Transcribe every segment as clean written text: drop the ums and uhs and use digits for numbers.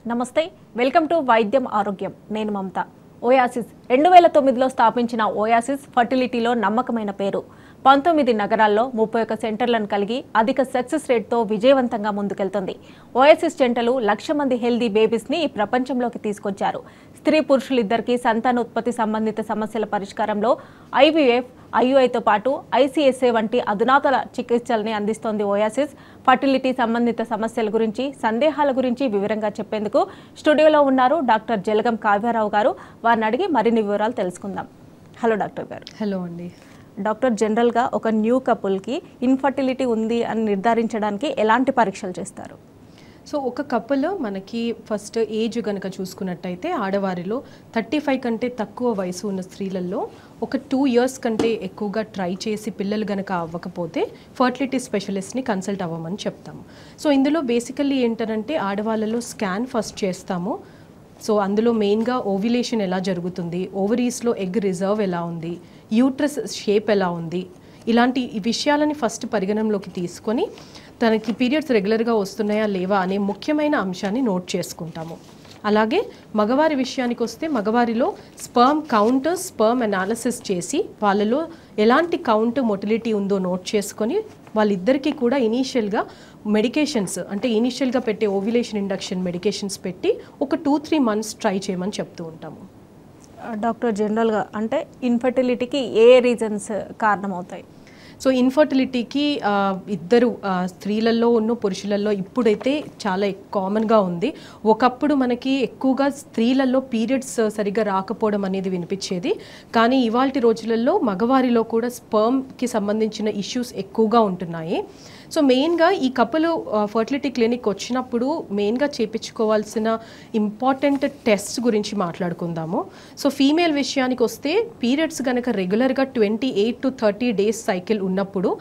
నమస్తే, welcome to వైద్యం ఆరోగ్యం. నేను మమత. ఓయాసిస్ 2009లో స్థాపించిన ఓయాసిస్ ఫర్టిలిటీలో నమ్మకమైన పేరు. 19 నగరాల్లో 31 సెంటర్లను కలిగి అధిక సక్సెస్ రేట్తో విజయవంతంగా ముందుకెళ్తుంది. ఓయాసిస్ జంటలు 1,00,000 మంది హెల్దీ బేబీస్ని ఈ ప్రపంచంలోకి తీసుకొచ్చారు. స్త్రీ పురుషులిద్దరికీ సంతానోత్పత్తి సంబంధిత సమస్యల పరిష్కారంలో ఐవీఎఫ్, ఐయుఐతో పాటు ఐసీఎస్ఏ వంటి అధునాతన చికిత్సల్ని అందిస్తోంది ఓయాసిస్. ఫర్టిలిటీ సంబంధిత సమస్యల గురించి, సందేహాల గురించి వివరంగా చెప్పేందుకు స్టూడియోలో ఉన్నారు డాక్టర్ జలగం కావ్యారావు గారు. వారిని అడిగి మరిన్ని వివరాలు తెలుసుకుందాం. హలో డాక్టర్ గారు. హలో అండి. డాక్టర్, జనరల్గా ఒక న్యూ కపుల్కి ఇన్ఫర్టిలిటీ ఉంది అని నిర్ధారించడానికి ఎలాంటి పరీక్షలు చేస్తారు? సో ఒక కపుల్ మనకి ఫస్ట్ ఏజ్ కనుక చూసుకున్నట్టయితే ఆడవారిలో 35 కంటే తక్కువ వయసు ఉన్న స్త్రీలలో ఒక 2 ఇయర్స్ కంటే ఎక్కువగా ట్రై చేసి పిల్లలు కనుక అవ్వకపోతే ఫర్టిలిటీ స్పెషలిస్ట్ని కన్సల్ట్ అవ్వమని చెప్తాము. సో ఇందులో బేసికల్లీ ఏంటంటే ఆడవాళ్ళలో స్కాన్ ఫస్ట్ చేస్తాము. సో అందులో మెయిన్గా ఓవ్యులేషన్ ఎలా జరుగుతుంది, ఓవరీస్లో ఎగ్ రిజర్వ్ ఎలా ఉంది, యూట్రస్ షేప్ ఎలా ఉంది, ఇలాంటి విషయాలని ఫస్ట్ పరిగణనలోకి తీసుకొని తనకి పీరియడ్స్ రెగ్యులర్గా వస్తున్నాయా లేవా అనే ముఖ్యమైన అంశాన్ని నోట్ చేసుకుంటాము. అలాగే మగవారి విషయానికి వస్తే మగవారిలో స్పర్మ్ కౌంట్, స్పర్మ్ అనాలిసిస్ చేసి వాళ్ళలో ఎలాంటి కౌంట్, మొటిలిటీ ఉందో నోట్ చేసుకొని వాళ్ళిద్దరికీ కూడా ఇనీషియల్గా మెడికేషన్స్ అంటే ఇనీషియల్గా పెట్టే ఓవ్యులేషన్ ఇండక్షన్ మెడికేషన్స్ పెట్టి ఒక 2-3 మంత్స్ ట్రై చేయమని చెప్తూ ఉంటాము. డాక్టర్, జనరల్గా అంటే ఇన్ఫర్టిలిటీకి ఏ రీజన్స్ కారణమవుతాయి? సో ఇన్ఫర్టిలిటీకి ఇద్దరు స్త్రీలలో ఉన్న పురుషులలో ఇప్పుడైతే చాలా కామన్గా ఉంది. ఒకప్పుడు మనకి ఎక్కువగా స్త్రీలలో పీరియడ్స్ సరిగ్గా రాకపోవడం అనేది వినిపించేది. కానీ ఇవాల్టి రోజులలో మగవారిలో కూడా స్పర్మ్కి సంబంధించిన ఇష్యూస్ ఎక్కువగా ఉంటున్నాయి. సో మెయిన్గా ఈ కపుల్ ఫర్టిలిటీ క్లినిక్ వచ్చినప్పుడు మెయిన్గా చేయించుకోవాల్సిన ఇంపార్టెంట్ టెస్ట్ గురించి మాట్లాడుకుందాము. సో ఫీమేల్ విషయానికి వస్తే పీరియడ్స్ కనుక రెగ్యులర్గా 28 to 30 డేస్ సైకిల్ ఉన్నప్పుడు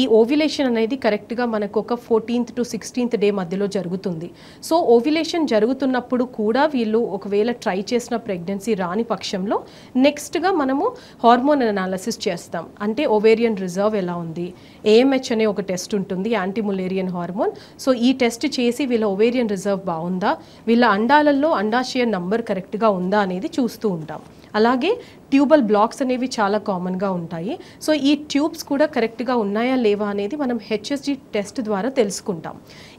ఈ ఓవ్యులేషన్ అనేది కరెక్ట్గా మనకు ఒక 14th to 16th డే మధ్యలో జరుగుతుంది. సో ఓవ్యులేషన్ జరుగుతున్నప్పుడు కూడా వీళ్ళు ఒకవేళ ట్రై చేసిన ప్రెగ్నెన్సీ రాని పక్షంలో నెక్స్ట్గా మనము హార్మోన్ అనాలిసిస్ చేస్తాం. అంటే ఓవేరియన్ రిజర్వ్ ఎలా ఉంది, ఏఎంహెచ్ అనే ఒక టెస్ట్ ఉంటుంది, యాంటీములేరియన్ హార్మోన్. సో ఈ టెస్ట్ చేసి వీళ్ళ ఓవేరియన్ రిజర్వ్ బాగుందా, వీళ్ళ అండాలలో అండాశయ నంబర్ కరెక్ట్గా ఉందా అనేది చూస్తూ ఉంటాం. అలాగే ట్యూబల్ బ్లాక్స్ అనేవి చాలా కామన్గా ఉంటాయి. సో ఈ ట్యూబ్స్ కూడా కరెక్ట్గా ఉన్నాయా లేవా అనేది మనం హెచ్ఎస్జి టెస్ట్ ద్వారా తెలుసుకుంటాం.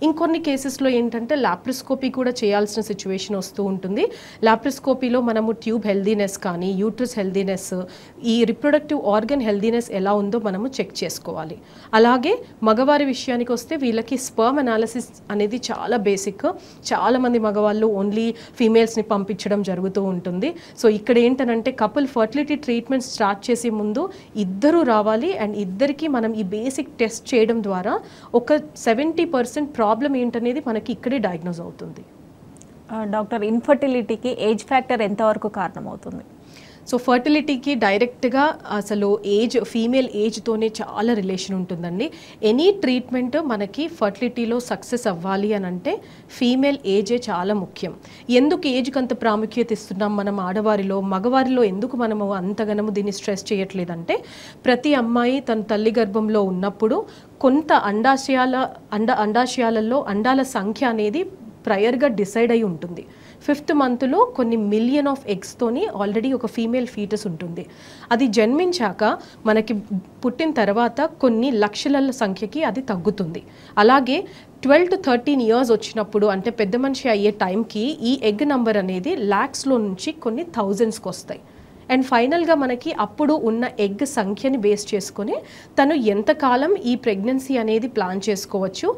ఇంకొన్ని కేసెస్లో ఏంటంటే లాప్రోస్కోపీ కూడా చేయాల్సిన సిచ్యువేషన్ వస్తూ ఉంటుంది. లాప్రోస్కోపీలో మనము ట్యూబ్ హెల్దీనెస్ కానీ, యూట్రస్ హెల్దీనెస్, ఈ రిప్రొడక్టివ్ ఆర్గన్ హెల్దీనెస్ ఎలా ఉందో మనము చెక్ చేసుకోవాలి. అలాగే మగవారి విషయానికి వస్తే వీళ్ళకి స్పర్మ్ అనాలిసిస్ అనేది చాలా బేసిక్. చాలామంది మగవాళ్ళు ఓన్లీ ఫీమేల్స్ని పంపించడం జరుగుతూ ఉంటుంది. సో ఇక్కడ ఏంటంటే కపుల్ ఫర్టిలిటీ ట్రీట్మెంట్ స్టార్ట్ చేసే ముందు ఇద్దరు రావాలి అండ్ ఇద్దరికి మనం ఈ బేసిక్ టెస్ట్ చేయడం ద్వారా ఒక 70% ప్రాబ్లం ఏంటనేది మనకి ఇక్కడే డయాగ్నోజ్ అవుతుంది. డాక్టర్, ఇన్ఫర్టిలిటీకి ఏజ్ ఫ్యాక్టర్ ఎంతవరకు కారణమవుతుంది? సో ఫర్టిలిటీకి డైరెక్ట్గా అసలు ఏజ్, ఫీమేల్ ఏజ్తోనే చాలా రిలేషన్ ఉంటుందండి. ఎనీ ట్రీట్మెంట్ మనకి ఫర్టిలిటీలో సక్సెస్ అవ్వాలి అని అంటే ఫీమేల్ ఏజే చాలా ముఖ్యం. ఎందుకు ఏజ్కి అంత ప్రాముఖ్యత ఇస్తున్నాం మనం ఆడవారిలో, మగవారిలో ఎందుకు మనము అంతగనము దీన్ని స్ట్రెస్ చేయట్లేదంటే ప్రతి అమ్మాయి తన తల్లి గర్భంలో ఉన్నప్పుడు కొంత అండాశయాలలో అండాల సంఖ్య అనేది ప్రయర్గా డిసైడ్ అయి ఉంటుంది. 5th మంత్లో కొన్ని మిలియన్ ఆఫ్ ఎగ్స్తోని ఆల్రెడీ ఒక ఫీమేల్ ఫీటస్ ఉంటుంది. అది జన్మించాక మనకి పుట్టిన తర్వాత కొన్ని లక్షల సంఖ్యకి అది తగ్గుతుంది. అలాగే 12 to 13 ఇయర్స్ వచ్చినప్పుడు అంటే పెద్ద మనిషి అయ్యే టైంకి ఈ ఎగ్ నంబర్ అనేది ల్యాక్స్లో నుంచి కొన్ని థౌజండ్స్కి వస్తాయి. అండ్ ఫైనల్గా మనకి అప్పుడు ఉన్న ఎగ్ సంఖ్యని బేస్ చేసుకొని తను ఎంతకాలం ఈ ప్రెగ్నెన్సీ అనేది ప్లాన్ చేసుకోవచ్చు,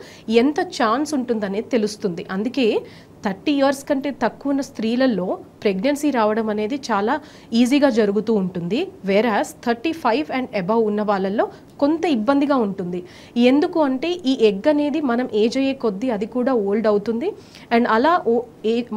ఎంత ఛాన్స్ ఉంటుందనేది తెలుస్తుంది. అందుకే 30 ఇయర్స్ కంటే తక్కువ ఉన్న స్త్రీలలో ప్రెగ్నెన్సీ రావడం అనేది చాలా ఈజీగా జరుగుతూ ఉంటుంది. వేరాస్ 35 అండ్ అబవ్ ఉన్న వాళ్ళల్లో కొంత ఇబ్బందిగా ఉంటుంది. ఎందుకు అంటే ఈ ఎగ్ అనేది మనం ఏజ్ అయ్యే కొద్దీ అది కూడా ఓల్డ్ అవుతుంది. అండ్ అలా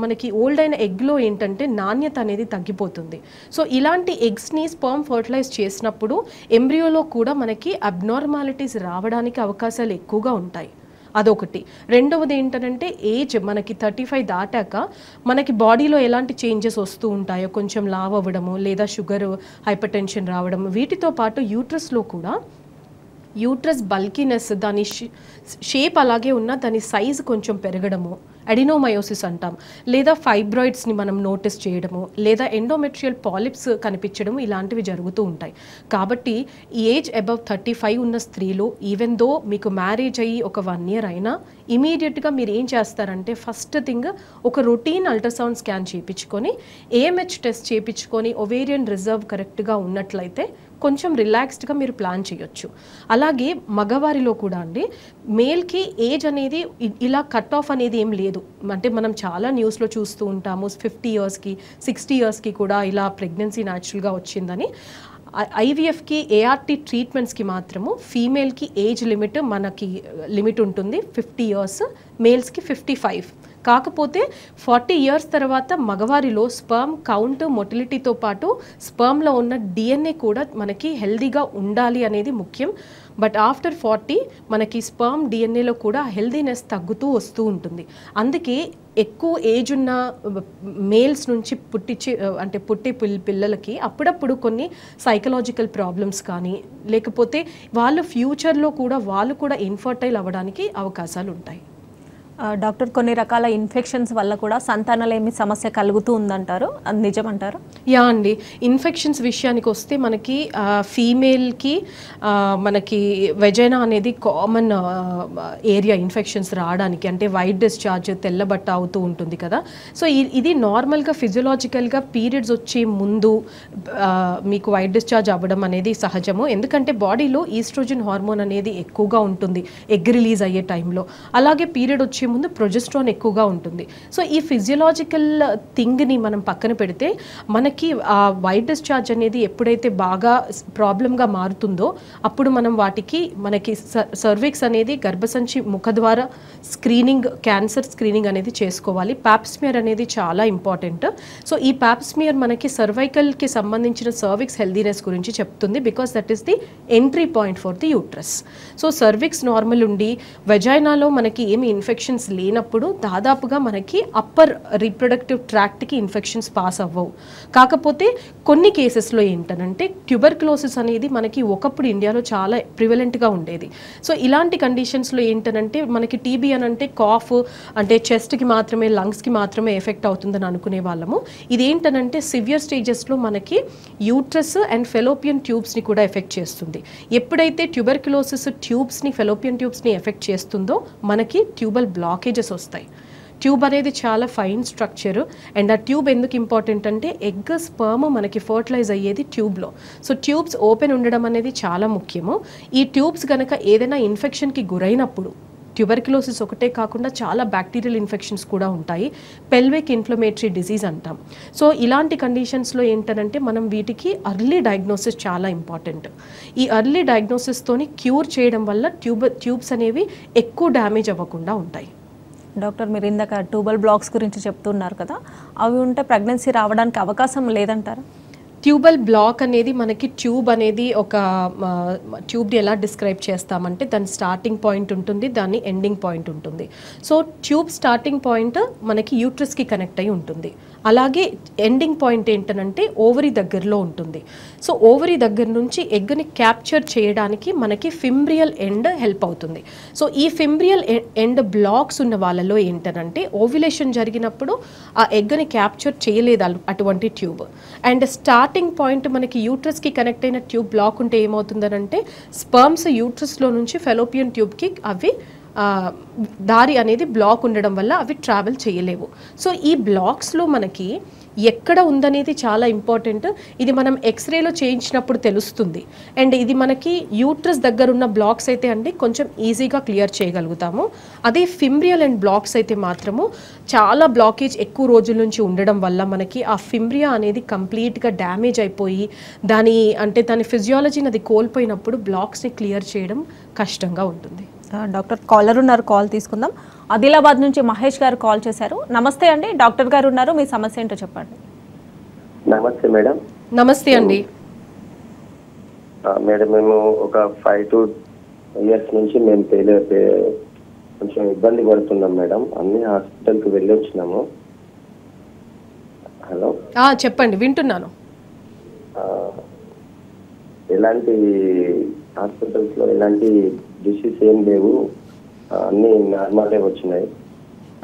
మనకి ఓల్డ్ అయిన ఎగ్లో ఏంటంటే నాణ్యత అనేది తగ్గిపోతుంది. సో ఇలాంటి ఎగ్స్ని స్పర్మ్ ఫర్టిలైజ్ చేసినప్పుడు ఎంబ్రియోలో కూడా మనకి అబ్నార్మాలిటీస్ రావడానికి అవకాశాలు ఎక్కువగా ఉంటాయి. అదొకటి. రెండవది ఏంటంటే ఏజ్ మనకి 35 దాటాక మనకి బాడీలో ఎలాంటి చేంజెస్ వస్తూ ఉంటాయో, కొంచెం లావ్ అవ్వడము లేదా షుగర్, హైపర్ టెన్షన్ రావడం, వీటితో పాటు యూట్రస్లో కూడా యూట్రస్ బల్కీనెస్, దాని షేప్ అలాగే ఉన్న దాని సైజు కొంచెం పెరగడము, అడినోమయోసిస్ అంటాం, లేదా ఫైబ్రాయిడ్స్ని మనం నోటీస్ చేయడము, లేదా ఎండోమెట్రియల్ పాలిప్స్ కనిపించడం, ఇలాంటివి జరుగుతూ ఉంటాయి. కాబట్టి ఏజ్ అబవ్ 35 ఉన్న స్త్రీలు, ఈవెన్ దో మీకు మ్యారేజ్ అయ్యి ఒక 1 year అయినా, ఇమీడియట్గా మీరు ఏం చేస్తారంటే ఫస్ట్ థింగ్ ఒక రొటీన్ అల్ట్రాసౌండ్ స్కాన్ చేయించుకొని ఏఎంహెచ్ టెస్ట్ చేయించుకొని ఒవేరియన్ రిజర్వ్ కరెక్ట్గా ఉన్నట్లయితే కొంచెం రిలాక్స్డ్గా మీరు ప్లాన్ చేయొచ్చు. అలాగే మగవారిలో కూడా అండి, మేల్కి ఏజ్ అనేది ఇలా కట్ ఆఫ్ అనేది ఏం లేదు. అంటే మనం చాలా న్యూస్లో చూస్తూ ఉంటాము 50 yearsకి 60 yearsకి కూడా ఇలా ప్రెగ్నెన్సీ న్యాచురల్గా వచ్చిందని. ఐవీఎఫ్కి ఏఆర్టీ ట్రీట్మెంట్స్కి మాత్రము ఫీమేల్కి ఏజ్ లిమిట్ మనకి లిమిట్ ఉంటుంది 50 years, మేల్స్కి 55. కాకపోతే 40 years తర్వాత మగవారిలో స్పర్మ్ కౌంట్ మొటిలిటీతో పాటు స్పర్మ్లో ఉన్న డిఎన్ఏ కూడా మనకి హెల్దీగా ఉండాలి అనేది ముఖ్యం. బట్ ఆఫ్టర్ 40 మనకి స్పర్మ్ డిఎన్ఏలో కూడా హెల్దీనెస్ తగ్గుతూ వస్తూ ఉంటుంది. అందుకే ఎక్కువ ఏజ్ ఉన్న మేల్స్ నుంచి పుట్టే పిల్లలకి అప్పుడప్పుడు కొన్ని సైకలాజికల్ ప్రాబ్లమ్స్ కానీ, లేకపోతే వాళ్ళ ఫ్యూచర్లో కూడా వాళ్ళు కూడా ఇన్ఫర్టైల్ అవ్వడానికి అవకాశాలు ఉంటాయి. డాక్టర్, కొన్ని రకాల ఇన్ఫెక్షన్స్ వల్ల కూడా సంతానలేమి సమస్య కలుగుతూ ఉందంటారు, అది నిజమంటారు? యా అండి, ఇన్ఫెక్షన్స్ విషయానికి వస్తే మనకి ఫీమేల్కి మనకి వెజైనా అనేది కామన్ ఏరియా ఇన్ఫెక్షన్స్ రావడానికి. అంటే వైట్ డిశ్చార్జ్, తెల్లబట్ట అవుతూ ఉంటుంది కదా. సో ఇది నార్మల్గా ఫిజియలాజికల్గా పీరియడ్స్ వచ్చే ముందు మీకు వైట్ డిశ్చార్జ్ అవ్వడం అనేది సహజము. ఎందుకంటే బాడీలో ఈస్ట్రోజన్ హార్మోన్ అనేది ఎక్కువగా ఉంటుంది ఎగ్ రిలీజ్ అయ్యే టైంలో. అలాగే పీరియడ్ వచ్చే ముందు ప్రొజెస్ట్రాన్ ఎక్కువగా ఉంటుంది. సో ఈ ఫిజియలాజికల్ థింగ్ని మనం పక్కన పెడితే మనకి ఆ వైట్ డిశ్చార్జ్ అనేది ఎప్పుడైతే బాగా ప్రాబ్లంగా మారుతుందో అప్పుడు మనం మనకి సర్విక్స్ అనేది గర్భసంచి ముఖద్వార స్క్రీనింగ్, క్యాన్సర్ స్క్రీనింగ్ అనేది చేసుకోవాలి. ప్యాప్స్మియర్ అనేది చాలా ఇంపార్టెంట్. సో ఈ ప్యాప్స్మియర్ మనకి సర్వైకల్కి సంబంధించిన సర్విక్స్ హెల్దీనెస్ గురించి చెప్తుంది, because that is the entry point for the uterus. So cervix normal ఉండి వెజైనాలో మనకి ఏమి ఇన్ఫెక్షన్స్ లేనప్పుడు దాదాపుగా మనకి అప్పర్ రీప్రొడక్టివ్ ట్రాక్ట్కి ఇన్ఫెక్షన్స్ పాస్ అవ్వవు. కాకపోతే కొన్ని కేసెస్లో ఏంటనంటే ట్యూబర్క్లోసిస్ అనేది మనకి ఒకప్పుడు ఇండియాలో చాలా ప్రివలెంట్గా ఉండేది. సో ఇలాంటి కండిషన్స్లో ఏంటనంటే మనకి టీబీ అని అంటే కాఫ్ అంటే చెస్ట్కి మాత్రమే, లంగ్స్కి మాత్రమే ఎఫెక్ట్ అవుతుందని అనుకునే వాళ్ళము. ఇదేంటనంటే సివియర్ స్టేజెస్లో మనకి యూట్రస్ అండ్ ఫెలోపియన్ ట్యూబ్స్ని కూడా ఎఫెక్ట్ చేస్తుంది. ఎప్పుడైతే ట్యూబర్క్లోసిస్ ట్యూబ్స్ని, ఫెలోపియన్ ట్యూబ్స్ని ఎఫెక్ట్ చేస్తుందో మనకి ట్యూబల్ బ్లాకేజెస్ వస్తాయి. ట్యూబ్ అనేది చాలా ఫైన్ స్ట్రక్చర్. అండ్ ఆ ట్యూబ్ ఎందుకు ఇంపార్టెంట్ అంటే ఎగ్ స్పర్మ్ మనకి ఫర్టిలైజ్ అయ్యేది ట్యూబ్లో. సో ట్యూబ్స్ ఓపెన్ ఉండడం అనేది చాలా ముఖ్యము. ఈ ట్యూబ్స్ కనుక ఏదైనా ఇన్ఫెక్షన్కి గురైనప్పుడు, ట్యూబర్క్యులోసిస్ ఒకటే కాకుండా చాలా బ్యాక్టీరియల్ ఇన్ఫెక్షన్స్ కూడా ఉంటాయి, పెల్విక్ ఇన్ఫ్లమేటరీ డిసీజ్ అంటాం. సో ఇలాంటి కండిషన్స్లో ఏంటంటే మనం వీటికి అర్లీ డయాగ్నోసిస్ చాలా ఇంపార్టెంట్. ఈ అర్లీ డయాగ్నోసిస్తోని క్యూర్ చేయడం వల్ల ట్యూబ్స్ అనేవి ఎక్కువ డ్యామేజ్ అవ్వకుండా ఉంటాయి. డాక్టర్, మీరు ఇందాక ట్యూబల్ బ్లాక్స్ గురించి చెప్తున్నారు కదా, అవి ఉంటే ప్రెగ్నెన్సీ రావడానికి అవకాశం లేదంటారా? ట్యూబల్ బ్లాక్ అనేది మనకి ట్యూబ్ అనేది ఒక ట్యూబ్ని ఎలా డిస్క్రైబ్ చేస్తామంటే దాని స్టార్టింగ్ పాయింట్ ఉంటుంది, దాని ఎండింగ్ పాయింట్ ఉంటుంది. సో ట్యూబ్ స్టార్టింగ్ పాయింట్ మనకి యూట్రస్కి కనెక్ట్ అయి ఉంటుంది. అలాగే ఎండింగ్ పాయింట్ ఏంటనంటే ఓవరీ దగ్గరలో ఉంటుంది. సో ఓవరీ దగ్గర నుంచి ఎగ్ని క్యాప్చర్ చేయడానికి మనకి ఫింబ్రియల్ ఎండ్ హెల్ప్ అవుతుంది. సో ఈ ఫింబ్రియల్ ఎండ్ బ్లాక్స్ ఉన్న వాళ్ళలో ఏంటనంటే ఓవ్యులేషన్ జరిగినప్పుడు ఆ ఎగ్ని క్యాప్చర్ చేయలేదు అటువంటి ట్యూబ్. అండ్ స్టార్టింగ్ పాయింట్ మనకి యూట్రస్కి కనెక్ట్ అయిన ట్యూబ్ బ్లాక్ ఉంటే ఏమవుతుందనంటే స్పర్మ్స్ యూట్రస్లో నుంచి ఫెలోపియన్ ట్యూబ్కి అవి దారి అనేది బ్లాక్ ఉండడం వల్ల అవి ట్రావెల్ చేయలేవు. సో ఈ బ్లాక్స్లో మనకి ఎక్కడ ఉందనేది చాలా ఇంపార్టెంట్. ఇది మనం ఎక్స్రేలో చేయించినప్పుడు తెలుస్తుంది. అండ్ ఇది మనకి యూట్రస్ దగ్గర ఉన్న బ్లాక్స్ అయితే అండి కొంచెం ఈజీగా క్లియర్ చేయగలుగుతాము. అదే ఫింబ్రియల్ అండ్ బ్లాక్స్ అయితే మాత్రము చాలా బ్లాకేజ్ ఎక్కువ రోజుల నుంచి ఉండడం వల్ల మనకి ఆ ఫింబ్రియా అనేది కంప్లీట్గా డ్యామేజ్ అయిపోయి దాని ఫిజియాలజీని అది కోల్పోయినప్పుడు బ్లాక్స్ని క్లియర్ చేయడం కష్టంగా ఉంటుంది. డాక్టర్, కాలర్ ఉన్నారు, కాల్ తీసుకుందాం. ఆదిలాబాద్ నుంచి మహేష్ గారు కాల్ చేశారు. నమస్తే అండి, డాక్టర్ గారు ఉన్నారు, మీ సమస్య ఏంటో చెప్పండి. నమస్తే మేడం. నమస్తే అండి. మేడం, మేము ఒక 5 to 10 years నుంచి మేము కొంచెం ఇబ్బంది పడుతున్నాం మేడం. అన్ని హాస్పిటల్కి వెళ్ళి వచ్చినాము. హలో, చెప్పండి, వింటున్నాను. ఎలాంటి హాస్పిటల్స్ లో ఎలాంటి డిసీజ్ ఏం లేవు, అన్ని నార్మలే వచ్చినాయి.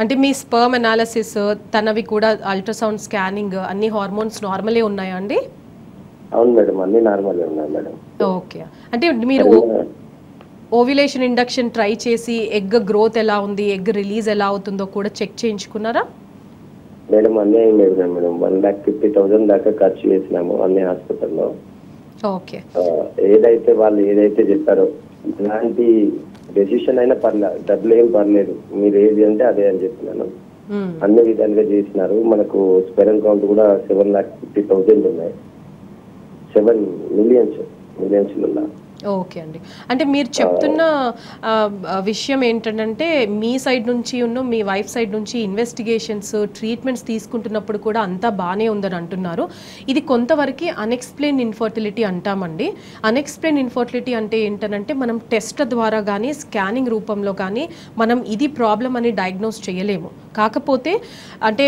అంటే మీ స్పర్మ్ అనాలిసిస్ తనవి కూడా అల్ట్రాసౌండ్ స్కానింగ్ అన్ని హార్మోన్స్ నార్మలే ఉన్నాయా అండి? అవును మేడం, అన్ని నార్మలే ఉన్నాయి మేడం. ఓకే, అంటే మీరు ఓవ్యులేషన్ ఇండక్షన్ ట్రై చేసి ఎగ్ గ్రోత్ ఎలా ఉంది, ఎగ్ రిలీజ్ ఎలా అవుతుందో కూడా చెక్ చేయించుకున్నారా? మేడం అన్నీ ఏం లేదు మేడం, 1,50,000 దాకా ఖర్చు చేసినాము అన్ని హాస్పిటల్లో. ఓకే, వాళ్ళు ఏదైతే చెప్పారో ఇలాంటి డెసిషన్ అయినా పర్లేదు, డబ్బులు ఏం పర్లేదు, మీరు ఏది అంటే అదే అని చెప్పినాను. అన్ని విధాలుగా చేసినారు. మనకు స్పెరమ్ కౌంట్ కూడా 7,50,000 ఉన్నాయి, 7 మిలియన్స్ ఉన్నాయి. ఓకే అండి, అంటే మీరు చెప్తున్న విషయం ఏంటంటే మీ సైడ్ నుంచి మీ వైఫ్ సైడ్ నుంచి ఇన్వెస్టిగేషన్స్ ట్రీట్మెంట్స్ తీసుకుంటున్నప్పుడు కూడా అంతా బాగానే ఉందని అంటున్నారు. ఇది కొంతవరకు అన్ఎక్స్ప్లెయిన్ ఇన్ఫర్టిలిటీ అంటామండి. అన్ఎక్స్ప్లెయిన్ ఇన్ఫర్టిలిటీ అంటే ఏంటంటే మనం టెస్ట్ ద్వారా కానీ స్కానింగ్ రూపంలో కానీ మనం ఇది ప్రాబ్లం అని డయాగ్నోస్ చేయలేము. కాకపోతే అంటే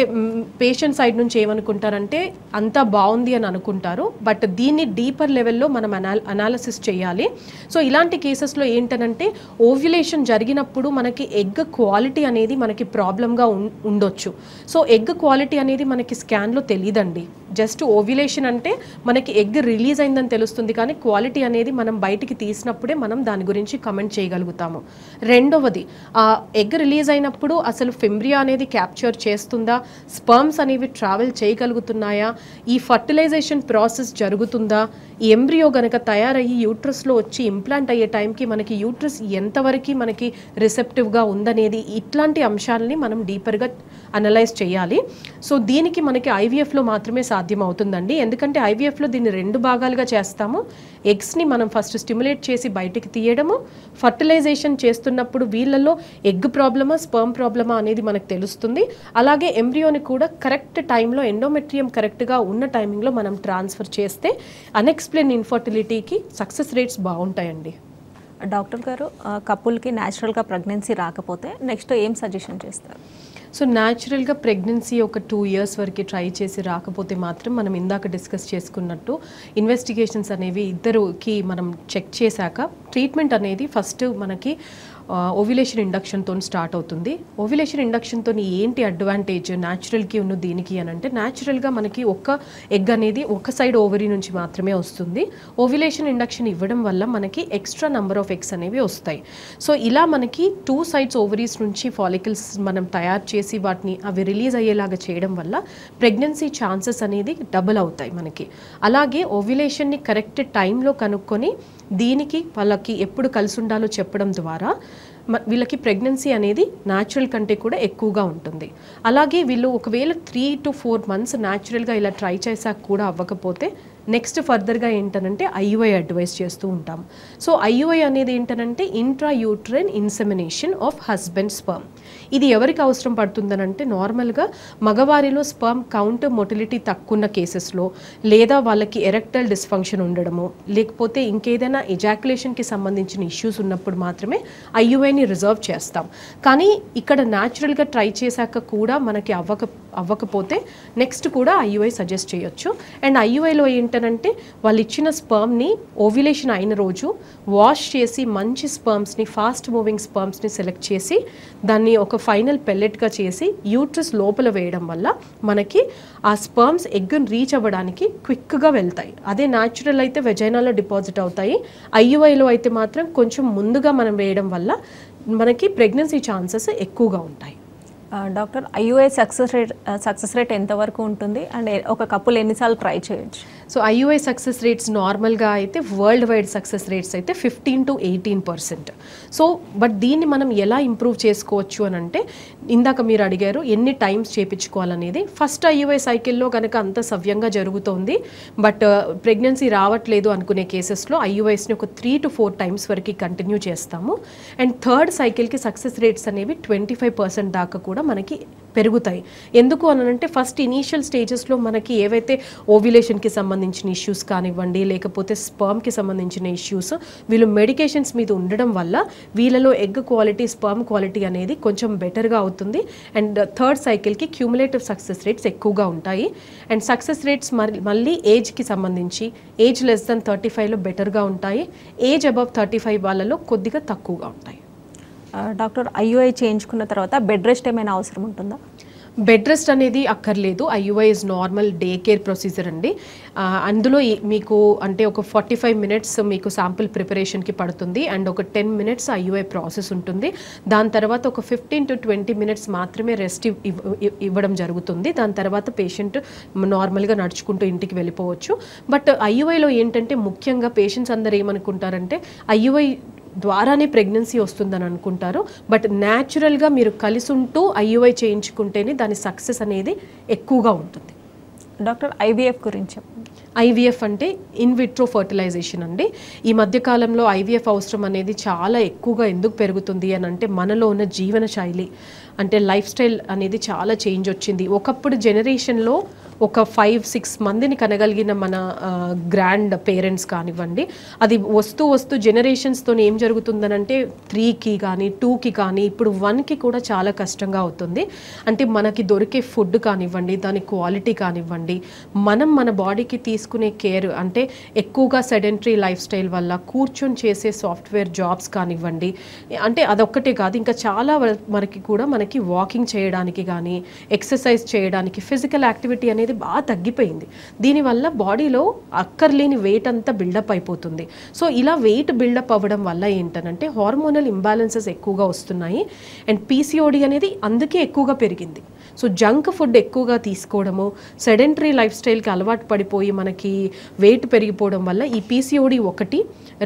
పేషెంట్ సైడ్ నుంచి ఏమనుకుంటారంటే అంతా బాగుంది అని అనుకుంటారు, బట్ దీన్ని డీపర్ లెవెల్లో మనం అనాలిసిస్ చేయాలి. సో ఇలాంటి కేసెస్లో ఏంటంటే ఓవ్యులేషన్ జరిగినప్పుడు మనకి ఎగ్ క్వాలిటీ అనేది మనకి ప్రాబ్లంగా ఉండొచ్చు. సో ఎగ్ క్వాలిటీ అనేది మనకి స్కాన్లో తెలియదండి. జస్ట్ ఓవ్యులేషన్ అంటే మనకి ఎగ్ రిలీజ్ అయిందని తెలుస్తుంది, కానీ క్వాలిటీ అనేది మనం బయటికి తీసినప్పుడే మనం దాని గురించి కమెంట్ చేయగలుగుతాము. రెండవది, ఆ ఎగ్ రిలీజ్ అయినప్పుడు అసలు ఫింబ్రియా అనేది క్యాప్చర్ చేస్తుందా, స్పర్మ్స్ అనేవి ట్రావెల్ చేయగలుగుతున్నాయా, ఈ ఫర్టిలైజేషన్ ప్రాసెస్ జరుగుతుందా, ఈ ఎంబ్రియో గనక తయారయ్యి యూట్రస్లో వచ్చి ఇంప్లాంట్ అయ్యే టైంకి మనకి యూట్రస్ ఎంతవరకు మనకి రిసెప్టివ్గా ఉందనేది, ఇట్లాంటి అంశాలని మనం డీపర్గా అనలైజ్ చేయాలి. సో దీనికి మనకి ఐవీఎఫ్లో మాత్రమే సాధ్యం అవుతుందండి. ఎందుకంటే ఐవీఎఫ్లో దీన్ని 2 భాగాలుగా చేస్తాము. ఎగ్స్ని మనం ఫస్ట్ స్టిమ్యులేట్ చేసి బయటికి తీయడము, ఫర్టిలైజేషన్ చేస్తున్నప్పుడు వీళ్ళల్లో ఎగ్ ప్రాబ్లమా స్పర్మ్ ప్రాబ్లమా అనేది మనకు తెలుస్తుంది. అలాగే ఎంబ్రియోని కూడా కరెక్ట్ టైంలో ఎండోమెట్రియం కరెక్ట్గా ఉన్న టైమింగ్లో మనం ట్రాన్స్ఫర్ చేస్తే అన్ఎక్స్ప్లెయిన్ ఇన్ఫర్టిలిటీకి సక్సెస్ రేట్స్ బాగుంటాయండి. డాక్టర్ గారు, కపుల్కి న్యాచురల్గా ప్రెగ్నెన్సీ రాకపోతే నెక్స్ట్ ఏం సజెషన్ చేస్తారు? సో న్యాచురల్గా ప్రెగ్నెన్సీ ఒక 2 years వరకు ట్రై చేసి రాకపోతే మాత్రం మనం ఇందాక డిస్కస్ చేసుకున్నట్టు ఇన్వెస్టిగేషన్స్ అనేవి ఇద్దరికి మనం చెక్ చేశాక ట్రీట్మెంట్ అనేది ఫస్ట్ మనకి ఓవ్యులేషన్ ఇండక్షన్తో స్టార్ట్ అవుతుంది. ఓవ్యులేషన్ ఇండక్షన్తో ఏంటి అడ్వాంటేజ్ న్యాచురల్కి ఉన్న దీనికి అని అంటే, న్యాచురల్గా మనకి ఒక ఎగ్ అనేది ఒక సైడ్ ఓవరీ నుంచి మాత్రమే వస్తుంది. ఓవ్యులేషన్ ఇండక్షన్ ఇవ్వడం వల్ల మనకి ఎక్స్ట్రా నెంబర్ ఆఫ్ ఎగ్స్ అనేవి వస్తాయి. సో ఇలా మనకి 2 sides ఓవరీస్ నుంచి ఫాలికల్స్ మనం తయారు చేసి వాటిని అవి రిలీజ్ అయ్యేలాగా చేయడం వల్ల ప్రెగ్నెన్సీ ఛాన్సెస్ అనేది డబుల్ అవుతాయి మనకి. అలాగే ఓవ్యులేషన్ని కరెక్ట్ టైంలో కనుక్కొని దీనికి వాళ్ళకి ఎప్పుడు కలిసి ఉండాలో చెప్పడం ద్వారా వీళ్ళకి ప్రెగ్నెన్సీ అనేది న్యాచురల్ కంటే కూడా ఎక్కువగా ఉంటుంది. అలాగే వీళ్ళు ఒకవేళ 3 to 4 months న్యాచురల్గా ఇలా ట్రై చేశాక కూడా అవ్వకపోతే నెక్స్ట్ ఫర్దర్గా ఏంటనంటే ఐయుఐ అడ్వైస్ చేస్తూ ఉంటాం. సో ఐయుఐ అనేది ఏంటనంటే intra uterine insemination of husband sperm. ఇది ఎవరికి అవసరం పడుతుందనంటే నార్మల్గా మగవారిలో స్పర్మ్ కౌంట్ మొటిలిటీ తక్కువ ఉన్న కేసెస్లో, లేదా వాళ్ళకి ఎరెక్టైల్ డిస్ఫంక్షన్ ఉండడము, లేకపోతే ఇంకేదైనా ఎజాక్యులేషన్కి సంబంధించిన ఇష్యూస్ ఉన్నప్పుడు మాత్రమే ఐయుఐని రిజర్వ్ చేస్తాం. కానీ ఇక్కడ న్యాచురల్గా ట్రై చేశాక కూడా మనకి అవ్వకపోతే నెక్స్ట్ కూడా ఐయుఐ సజెస్ట్ చేయొచ్చు. అండ్ ఐయుఐలో ఏంటనంటే వాళ్ళు ఇచ్చిన స్పర్మ్ని ఓవ్యులేషన్ అయిన రోజు వాష్ చేసి మంచి స్పర్మ్స్ని, ఫాస్ట్ మూవింగ్ స్పర్మ్స్ని సెలెక్ట్ చేసి దాన్ని ఒక ఫైనల్ పెల్లెట్గా చేసి యూట్రస్ లోపల వేయడం వల్ల మనకి ఆ స్పర్మ్స్ ఎగ్గును రీచ్ అవ్వడానికి క్విక్గా వెళ్తాయి. అదే న్యాచురల్ అయితే వెజైనాలో డిపాజిట్ అవుతాయి. ఐయుఐలో అయితే మాత్రం కొంచెం ముందుగా మనం వేయడం వల్ల మనకి ప్రెగ్నెన్సీ ఛాన్సెస్ ఎక్కువగా ఉంటాయి. డాక్టర్, ఐయుఐ సక్సెస్ రేట్ ఎంతవరకు ఉంటుంది అండ్ ఒక కపుల్ ఎన్నిసార్లు ట్రై చేయొచ్చు? సో ఐయుఐ సక్సెస్ రేట్స్ నార్మల్గా అయితే వరల్డ్ వైడ్ సక్సెస్ రేట్స్ అయితే 15 to 18%. సో బట్ దీన్ని మనం ఎలా ఇంప్రూవ్ చేసుకోవచ్చు అని అంటే, ఇందాక మీరు అడిగారు ఎన్ని టైమ్స్ చేయించుకోవాలనేది. ఫస్ట్ ఐయుఐ సైకిల్లో కనుక అంత సవ్యంగా జరుగుతోంది బట్ ప్రెగ్నెన్సీ రావట్లేదు అనుకునే కేసెస్లో ఐయుఐస్ని ఒక 3 to 4 times వరకు కంటిన్యూ చేస్తాము. అండ్ థర్డ్ సైకిల్కి సక్సెస్ రేట్స్ అనేవి 25% దాకా కూడా మనకి పెరుగుతాయి. ఎందుకు అనంటే ఫస్ట్ ఇనీషియల్ స్టేజెస్లో మనకి ఏవైతే ఓవ్యులేషన్కి సంబంధించిన ఇష్యూస్ కానివ్వండి, లేకపోతే స్పర్మ్కి సంబంధించిన ఇష్యూస్, వీళ్ళు మెడికేషన్స్ మీద ఉండడం వల్ల వీళ్ళలో ఎగ్ క్వాలిటీ, స్పర్మ్ క్వాలిటీ అనేది కొంచెం బెటర్గా అవుతుంది. అండ్ థర్డ్ సైకిల్కి క్యూములేటివ్ సక్సెస్ రేట్స్ ఎక్కువగా ఉంటాయి. అండ్ సక్సెస్ రేట్స్ మళ్ళీ ఏజ్కి సంబంధించి ఏజ్ లెస్ దెన్ 35లో బెటర్గా ఉంటాయి. ఏజ్ అబవ్ 35 వాళ్ళలో కొద్దిగా తక్కువగా ఉంటాయి. డాక్టర్, ఐయుఐ చేయించుకున్న తర్వాత బెడ్ రెస్ట్ ఏమైనా అవసరం ఉంటుందా? బెడ్ రెస్ట్ అనేది అక్కర్లేదు. IUI is normal day care procedure అండి. అందులో మీకు అంటే ఒక 45 మినిట్స్ మీకు శాంపుల్ ప్రిపరేషన్కి పడుతుంది. అండ్ ఒక 10 మినిట్స్ ఐయుఐ ప్రాసెస్ ఉంటుంది. దాని తర్వాత ఒక 15 to 20 మినిట్స్ మాత్రమే రెస్ట్ ఇవ్వడం జరుగుతుంది. దాని తర్వాత పేషెంట్ నార్మల్గా నడుచుకుంటూ ఇంటికి వెళ్ళిపోవచ్చు. బట్ ఐయుఐలో ఏంటంటే ముఖ్యంగా పేషెంట్స్ అందరు ఏమనుకుంటారంటే ఐయుఐ ద్వారానే ప్రెగ్నెన్సీ వస్తుందని అనుకుంటారు. బట్ న్యాచురల్గా మీరు కలిసి ఉంటూ ఐయుఐ చేయించుకుంటేనే దాని సక్సెస్ అనేది ఎక్కువగా ఉంటుంది. డాక్టర్, ఐవీఎఫ్ గురించి ఐవీఎఫ్ అంటే ఇన్ విట్రో ఫర్టిలైజేషన్ అండి. ఈ మధ్యకాలంలో ఐవీఎఫ్ అవసరం అనేది చాలా ఎక్కువగా ఎందుకు పెరుగుతుంది అని అంటే మనలో ఉన్న జీవన శైలి అంటే లైఫ్ స్టైల్ అనేది చాలా చేంజ్ వచ్చింది. ఒకప్పుడు జనరేషన్లో ఒక 5-6 మందిని కనగలిగిన మన గ్రాండ్ పేరెంట్స్ కానివ్వండి, అది వస్తూ జనరేషన్స్తో ఏం జరుగుతుందనంటే 3కి కానీ 2కి కానీ ఇప్పుడు 1కి కూడా చాలా కష్టంగా అవుతుంది. అంటే మనకి దొరికే ఫుడ్ కానివ్వండి, దాని క్వాలిటీ కానివ్వండి, మనం మన బాడీకి తీసుకునే కేర్ అంటే ఎక్కువగా సెడెంటరీ లైఫ్ స్టైల్ వల్ల కూర్చొని చేసే సాఫ్ట్వేర్ జాబ్స్ కానివ్వండి, అంటే అదొక్కటే కాదు ఇంకా చాలా మనకి కూడా మనకి వాకింగ్ చేయడానికి కానీ ఎక్సర్సైజ్ చేయడానికి ఫిజికల్ యాక్టివిటీ అనేది బాగా తగ్గిపోయింది. దీనివల్ల బాడీలో అక్కర్లేని వెయిట్ అంతా బిల్డప్ అయిపోతుంది. సో ఇలా వెయిట్ బిల్డప్ అవ్వడం వల్ల ఏంటనంటే హార్మోనల్ ఇంబ్యాలెన్సెస్ ఎక్కువగా వస్తున్నాయి. అండ్ పీసీఓడి అనేది అందుకే ఎక్కువగా పెరిగింది. సో జంక్ ఫుడ్ ఎక్కువగా తీసుకోవడము, సెడెంటరీ లైఫ్ స్టైల్కి అలవాటు పడిపోయి మనకి వెయిట్ పెరిగిపోవడం వల్ల ఈ పీసీఓడి ఒకటి.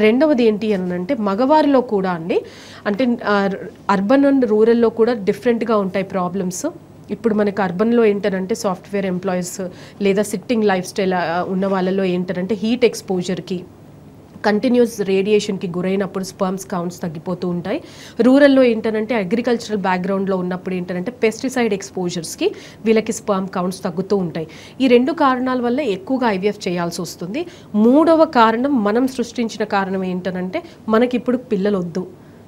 రెండవది ఏంటి అని అంటే మగవారిలో కూడా అండి, అంటే అర్బన్ అండ్ రూరల్లో కూడా డిఫరెంట్గా ఉంటాయి ప్రాబ్లమ్స్. ఇప్పుడు మనకి అర్బన్లో ఏంటంటే సాఫ్ట్వేర్ ఎంప్లాయీస్ లేదా సిట్టింగ్ లైఫ్ స్టైల్ ఉన్న వాళ్ళలో ఏంటంటే హీట్ ఎక్స్పోజర్కి కంటిన్యూస్ రేడియేషన్కి గురైనప్పుడు స్పర్మ్స్ కౌంట్స్ తగ్గిపోతూ ఉంటాయి. రూరల్లో ఏంటంటే అగ్రికల్చరల్ బ్యాక్గ్రౌండ్లో ఉన్నప్పుడు ఏంటంటే పెస్టిసైడ్ ఎక్స్పోజర్స్కి వీళ్ళకి స్పర్మ్ కౌంట్స్ తగ్గుతూ ఉంటాయి. ఈ 2 కారణాల వల్ల ఎక్కువగా ఐవీఎఫ్ చేయాల్సి వస్తుంది. 3వ కారణం మనం సృష్టించిన కారణం ఏంటంటే మనకి ఇప్పుడు పిల్లలు వద్దు,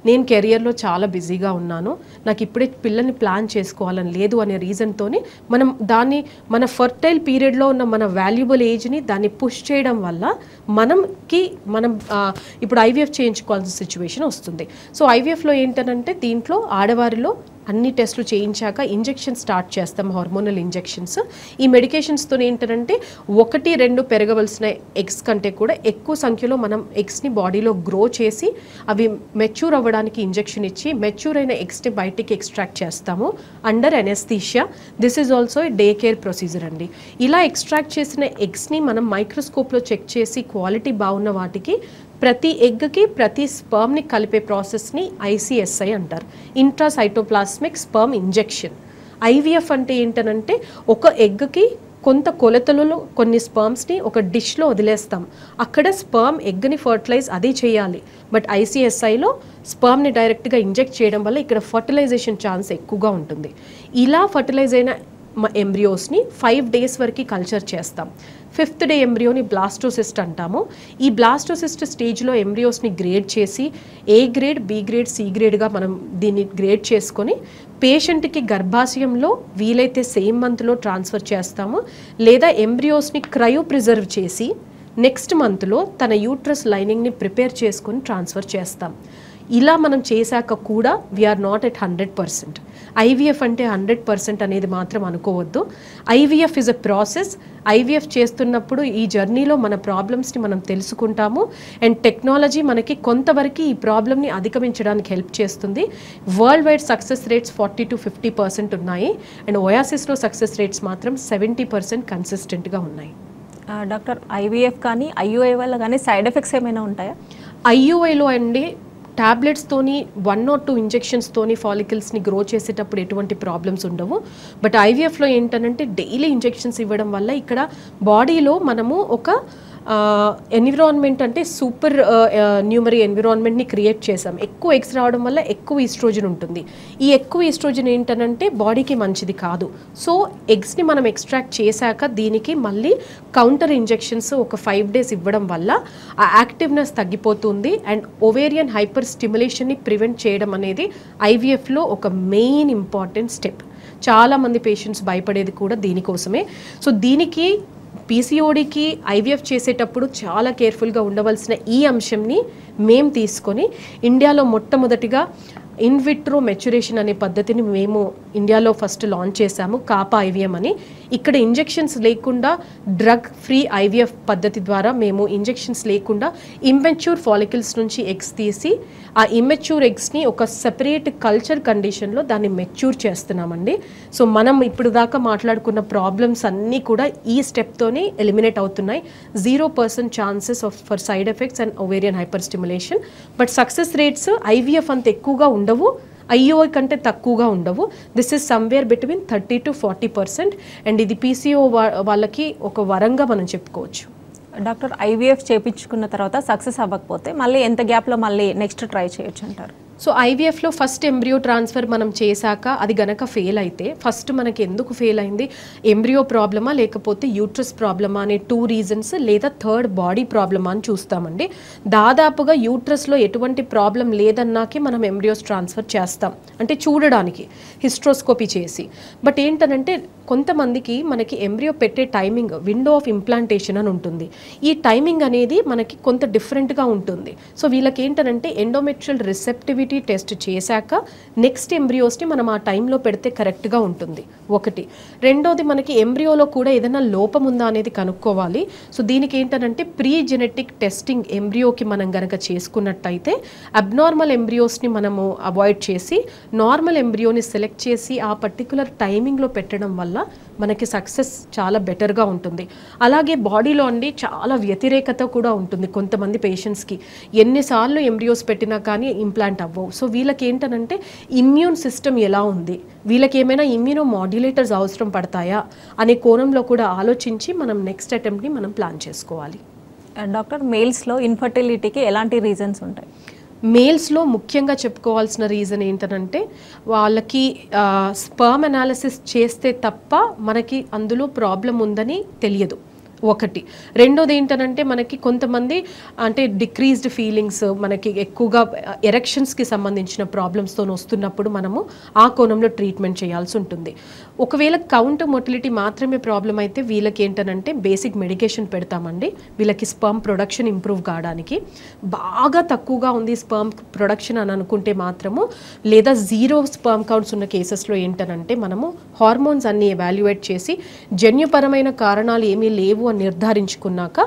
నేను కెరియర్లో చాలా బిజీగా ఉన్నాను, నాకు ఇప్పుడే పిల్లల్ని ప్లాన్ చేసుకోవాలని లేదు అనే రీజన్తోని మనం దాన్ని మన ఫర్టైల్ పీరియడ్లో ఉన్న మన వాల్యుబుల్ ఏజ్ని దాన్ని పుష్ చేయడం వల్ల మనం ఇప్పుడు ఐవీఎఫ్ చేయించుకోవాల్సిన సిచ్యువేషన్ వస్తుంది. సో ఐవీఎఫ్లో ఏంటంటే దీంట్లో ఆడవారిలో అన్ని టెస్టులు చేయించాక ఇంజెక్షన్ స్టార్ట్ చేస్తాం, హార్మోనల్ ఇంజెక్షన్స్. ఈ మెడికేషన్స్తో ఏంటంటే 1-2 పెరగవలసిన ఎగ్స్ కంటే కూడా ఎక్కువ సంఖ్యలో మనం ఎగ్స్ని బాడీలో గ్రో చేసి అవి మెచ్యూర్ అవ్వడానికి ఇంజెక్షన్ ఇచ్చి మెచ్యూర్ అయిన ఎగ్స్ని బయటికి ఎక్స్ట్రాక్ట్ చేస్తాము under anaesthesia. This is also day care procedure అండి. ఇలా ఎక్స్ట్రాక్ట్ చేసిన ఎగ్స్ని మనం మైక్రోస్కోప్లో చెక్ చేసి క్వాలిటీ బాగున్న వాటికి ప్రతి ఎగ్కి ప్రతి స్పర్మ్ని కలిపే ప్రాసెస్ని ఐసిఎస్ఐ అంటారు, ఇంట్రాసైటోప్లాస్మిక్ స్పర్మ్ ఇంజెక్షన్. ఐవీఎఫ్ అంటే ఏంటనంటే ఒక ఎగ్కి కొంత కొలతలలో కొన్ని స్పర్మ్స్ని ఒక డిష్లో వదిలేస్తాం, అక్కడ స్పర్మ్ ఎగ్ని ఫర్టిలైజ్ అదే చేయాలి. బట్ ఐసిఎస్ఐలో స్పర్మ్ని డైరెక్ట్గా ఇంజెక్ట్ చేయడం వల్ల ఇక్కడ ఫర్టిలైజేషన్ ఛాన్స్ ఎక్కువగా ఉంటుంది. ఇలా ఫర్టిలైజ్ అయిన ఎంబ్రియోస్ని 5 days వరకు కల్చర్ చేస్తాం. 5th డే ఎంబ్రియోని బ్లాస్టోసిస్ట్ అంటాము. ఈ బ్లాస్టోసిస్ట్ స్టేజ్లో ఎంబ్రియోస్ని గ్రేడ్ చేసి A grade, B grade, C గ్రేడ్గా మనం దీన్ని గ్రేడ్ చేసుకొని పేషెంట్కి గర్భాశయంలో వీలైతే సేమ్ మంత్లో ట్రాన్స్ఫర్ చేస్తాము, లేదా ఎంబ్రియోస్ని క్రయో ప్రిజర్వ్ చేసి నెక్స్ట్ మంత్లో తన యూట్రస్ లైనింగ్ని ప్రిపేర్ చేసుకొని ట్రాన్స్ఫర్ చేస్తాం. ఇలా మనం చేశాక కూడా వీఆర్ నాట్ ఎట్ 100%. ఐవీఎఫ్ అంటే 100% అనేది మాత్రం అనుకోవద్దు. IVF is a process. IVF చేస్తున్నప్పుడు ఈ జర్నీలో మన ప్రాబ్లమ్స్ని మనం తెలుసుకుంటాము. అండ్ టెక్నాలజీ మనకి కొంతవరకు ఈ ప్రాబ్లమ్ని అధిగమించడానికి హెల్ప్ చేస్తుంది. World wide success rates 40 to 50% ఉన్నాయి. అండ్ ఓయాసిస్లో సక్సెస్ రేట్స్ మాత్రం 70% కన్సిస్టెంట్గా ఉన్నాయి. డాక్టర్, ఐవీఎఫ్ కానీ ఐయుఐ వల్ల కానీ సైడ్ ఎఫెక్ట్స్ ఏమైనా ఉంటాయా? ఐయుఐలో అండి టాబ్లెట్స్తోని 1 or 2 ఇంజెక్షన్స్తోని ఫాలికల్స్ని గ్రో చేసేటప్పుడు ఎటువంటి ప్రాబ్లమ్స్ ఉండవు. బట్ ఐవీఎఫ్లో ఏంటంటే డైలీ ఇంజెక్షన్స్ ఇవ్వడం వల్ల ఇక్కడ బాడీలో మనము ఒక ఎన్విరాన్మెంట్ అంటే సూపర్ న్యూమరీ ఎన్విరాన్మెంట్ని క్రియేట్ చేసాం. ఎక్కువ ఎగ్స్ రావడం వల్ల ఎక్కువ ఈస్ట్రోజన్ ఉంటుంది. ఈ ఎక్కువ ఈస్ట్రోజన్ ఏంటనంటే బాడీకి మంచిది కాదు. సో ఎగ్స్ని మనం ఎక్స్ట్రాక్ట్ చేశాక దీనికి మళ్ళీ కౌంటర్ ఇంజెక్షన్స్ ఒక 5 days ఇవ్వడం వల్ల ఆ యాక్టివ్నెస్ తగ్గిపోతుంది. అండ్ ఓవేరియన్ హైపర్ స్టిమ్యులేషన్ని ప్రివెంట్ చేయడం అనేది ఐవీఎఫ్లో ఒక మెయిన్ ఇంపార్టెంట్ స్టెప్. చాలామంది పేషెంట్స్ భయపడేది కూడా దీనికోసమే. సో దీనికి పీసీఓడికి ఐవీఎఫ్ చేసేటప్పుడు చాలా కేర్ఫుల్గా ఉండవలసిన ఈ అంశంని మేము తీసుకొని ఇండియాలో మొట్టమొదటిగా ఇన్విట్రో మెచ్యురేషన్ అనే పద్ధతిని మేము ఇండియాలో ఫస్ట్ లాంచ్ చేశాము, కాపా ఐవీఎం అని. ఇక్కడ ఇంజెక్షన్స్ లేకుండా డ్రగ్ ఫ్రీ ఐవీఎఫ్ పద్ధతి ద్వారా మేము ఇంజెక్షన్స్ లేకుండా ఇమ్మెచ్యూర్ ఫాలికల్స్ నుంచి ఎగ్స్ తీసి ఆ ఇమ్మెచ్యూర్ ఎగ్స్ని ఒక సెపరేట్ కల్చర్ కండిషన్లో దాన్ని మెచ్యూర్ చేస్తున్నామండి. సో మనం ఇప్పుడు దాకా మాట్లాడుకున్న ప్రాబ్లమ్స్ అన్నీ కూడా ఈ స్టెప్తోనే ఎలిమినేట్ అవుతున్నాయి. 0% chances for side effects and ovarian hyper stimulation. But success rates IVF అంత ఎక్కువగా ఉండవు, ఐఓఐ కంటే తక్కువగా ఉండవు. This is somewhere between 30 to 40%. And ఇది పీసీఓ వాళ్ళకి ఒక వరంగా మనం చెప్పుకోవచ్చు. డాక్టర్, ఐవీఎఫ్ చేయించుకున్న తర్వాత సక్సెస్ అవ్వకపోతే మళ్ళీ ఎంత గ్యాప్లో మళ్ళీ నెక్స్ట్ ట్రై చేయొచ్చు అంటారు? సో ఐవీఎఫ్లో ఫస్ట్ ఎంబ్రియో ట్రాన్స్ఫర్ మనం చేశాక అది గనక ఫెయిల్ అయితే ఫస్ట్ మనకి ఎందుకు ఫెయిల్ అయింది, ఎంబ్రియో ప్రాబ్లమా లేకపోతే యూట్రస్ ప్రాబ్లమా అనే 2 reasons, లేదా థర్డ్ బాడీ ప్రాబ్లమా అని చూస్తామండి. దాదాపుగా యూట్రస్లో ఎటువంటి ప్రాబ్లం లేదన్నాకే మనం ఎంబ్రియోస్ ట్రాన్స్ఫర్ చేస్తాం, అంటే చూడడానికి హిస్ట్రోస్కోపీ చేసి. బట్ ఏంటనంటే కొంతమందికి మనకి ఎంబ్రియో పెట్టే టైమింగ్ విండో ఆఫ్ ఇంప్లాంటేషన్ అని ఉంటుంది. ఈ టైమింగ్ అనేది మనకి కొంత డిఫరెంట్గా ఉంటుంది. సో వీళ్ళకి ఏంటనంటే ఎండోమెట్రియల్ రిసెప్టివిటీ టెస్ట్ చేశాక నెక్స్ట్ ఎంబ్రియోస్ని మనం ఆ టైంలో పెడితే కరెక్ట్గా ఉంటుంది ఒకటి. రెండోది మనకి ఎంబ్రియోలో కూడా ఏదైనా లోపం ఉందా అనేది కనుక్కోవాలి. సో దీనికి ఏంటనంటే ప్రీ జెనెటిక్ టెస్టింగ్ ఎంబ్రియోకి మనం గనక చేసుకున్నట్టయితే అబ్నార్మల్ ఎంబ్రియోస్ని మనము అవాయిడ్ చేసి నార్మల్ ఎంబ్రియోని సెలెక్ట్ చేసి ఆ పర్టికులర్ టైమింగ్లో పెట్టడం వల్ల మనకి సక్సెస్ చాలా బెటర్గా ఉంటుంది. అలాగే బాడీలో అండి చాలా వ్యతిరేకత కూడా ఉంటుంది కొంతమంది పేషెంట్స్కి. ఎన్నిసార్లు ఎంబ్రియోస్ పెట్టినా కానీ ఇంప్లాంట్ అవ్వవు. సో వీళ్ళకి ఏంటనంటే ఇమ్యూన్ సిస్టమ్ ఎలా ఉంది, వీళ్ళకి ఏమైనా ఇమ్యూనో మాడ్యులేటర్స్ అవసరం పడతాయా అనే కోణంలో కూడా ఆలోచించి మనం నెక్స్ట్ అటెంప్ట్ని మనం ప్లాన్ చేసుకోవాలి. డాక్టర్, మేల్స్లో ఇన్ఫర్టిలిటీకి ఎలాంటి రీజన్స్ ఉంటాయి? మేల్స్లో ముఖ్యంగా చెప్పుకోవాల్సిన రీజన్ ఏంటంటే వాళ్ళకి స్పర్మ్ అనాలిసిస్ చేస్తే తప్ప మనకి అందులో ప్రాబ్లం ఉందని తెలియదు ఒకటి. రెండోది ఏంటనంటే మనకి కొంతమంది అంటే డిక్రీజ్డ్ ఫీలింగ్స్, మనకి ఎక్కువగా ఎరెక్షన్స్కి సంబంధించిన ప్రాబ్లమ్స్తో వస్తున్నప్పుడు మనము ఆ కోణంలో ట్రీట్మెంట్ చేయాల్సి ఉంటుంది. ఒకవేళ కౌంట్ మొటిలిటీ మాత్రమే ప్రాబ్లం అయితే వీళ్ళకి ఏంటనంటే బేసిక్ మెడికేషన్ పెడతామండి. వీళ్ళకి స్పర్మ్ ప్రొడక్షన్ ఇంప్రూవ్ కావడానికి. బాగా తక్కువగా ఉంది స్పర్మ్ ప్రొడక్షన్ అని అనుకుంటే మాత్రము, లేదా 0 స్పర్మ్ కౌంట్స్ ఉన్న కేసెస్లో ఏంటనంటే మనము హార్మోన్స్ అన్ని ఎవాల్యుయేట్ చేసి జన్యుపరమైన కారణాలు ఏమీ లేవు అని నిర్ధారించుకున్నాక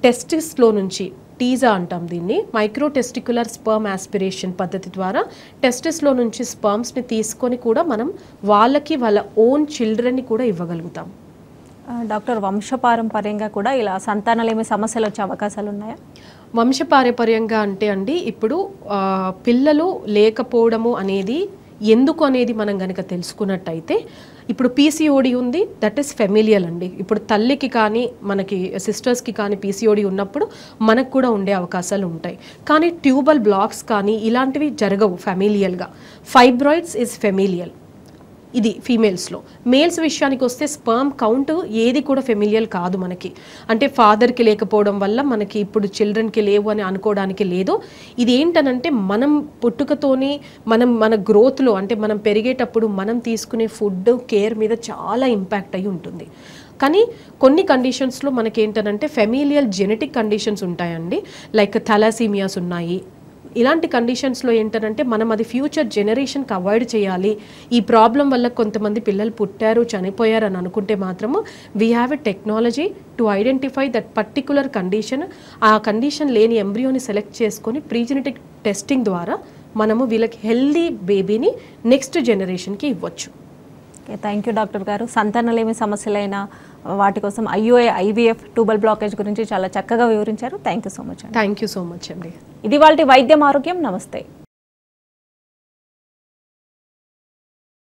టెస్టిస్లో నుంచి, టీజా అంటాం దీన్ని, మైక్రో టెస్టికులర్ స్పర్మ్ ఆస్పిరేషన్ పద్ధతి ద్వారా టెస్టిస్లో నుంచి స్పర్మ్స్ని తీసుకొని కూడా మనం వాళ్ళకి వాళ్ళ ఓన్ చిల్డ్రన్ని కూడా ఇవ్వగలుగుతాం. డాక్టర్, వంశపారంపర్యంగా కూడా ఇలా సంతానలేమి సమస్యలు వచ్చే అవకాశాలు ఉన్నాయా? వంశపారంపర్యంగా అంటే అండి ఇప్పుడు పిల్లలు లేకపోవడము అనేది ఎందుకు అనేది మనం కనుక తెలుసుకున్నట్టయితే, ఇప్పుడు పీసీఓడి ఉంది, దట్ ఈస్ ఫెమిలియల్ అండి. ఇప్పుడు తల్లికి కానీ మనకి సిస్టర్స్కి కానీ పీసీఓడి ఉన్నప్పుడు మనకు కూడా ఉండే అవకాశాలు ఉంటాయి. కానీ ట్యూబల్ బ్లాక్స్ కానీ ఇలాంటివి జరగవు ఫెమిలియల్గా. ఫైబ్రాయిడ్స్ ఈజ్ ఫెమిలియల్, ఇది ఫీమేల్స్లో. మేల్స్ విషయానికి వస్తే స్పర్మ్ కౌంట్ ఏది కూడా ఫెమిలియల్ కాదు మనకి. అంటే ఫాదర్కి లేకపోవడం వల్ల మనకి ఇప్పుడు చిల్డ్రన్కి లేవు అని అనుకోవడానికి లేదు. ఇది ఏంటనంటే మనం పుట్టుకతోని మన గ్రోత్లో, అంటే మనం పెరిగేటప్పుడు మనం తీసుకునే ఫుడ్ కేర్ మీద చాలా ఇంపాక్ట్ అయి ఉంటుంది. కానీ కొన్ని కండిషన్స్లో మనకి ఏంటనంటే ఫెమిలియల్ జెనెటిక్ కండిషన్స్ ఉంటాయండి, లైక్ థాలాసీమియాస్ ఉన్నాయి. ఇలాంటి కండిషన్స్లో ఏంటంటే మనం అది ఫ్యూచర్ జనరేషన్కి అవాయిడ్ చేయాలి. ఈ ప్రాబ్లం వల్ల కొంతమంది పిల్లలు పుట్టారు, చనిపోయారు అని అనుకుంటే మాత్రము we have a technology to identify that particular condition. ఆ కండిషన్ లేని ఎంబ్రియోని సెలెక్ట్ చేసుకొని ప్రీజెనెటిక్ టెస్టింగ్ ద్వారా మనము వీళ్ళకి హెల్దీ బేబీని నెక్స్ట్ జనరేషన్కి ఇవ్వచ్చు. థ్యాంక్ యూ డాక్టర్ గారు. సంతానలేమి సమస్యలైన వాటి కోసం ఐఓఐ, ఐవీఎఫ్, ట్యూబల్ బ్లాకేజ్ గురించి చాలా చక్కగా వివరించారు. Thank you so much. Thank you so much అండి. ఇది వాళ్ళ వైద్యం ఆరోగ్యం. నమస్తే.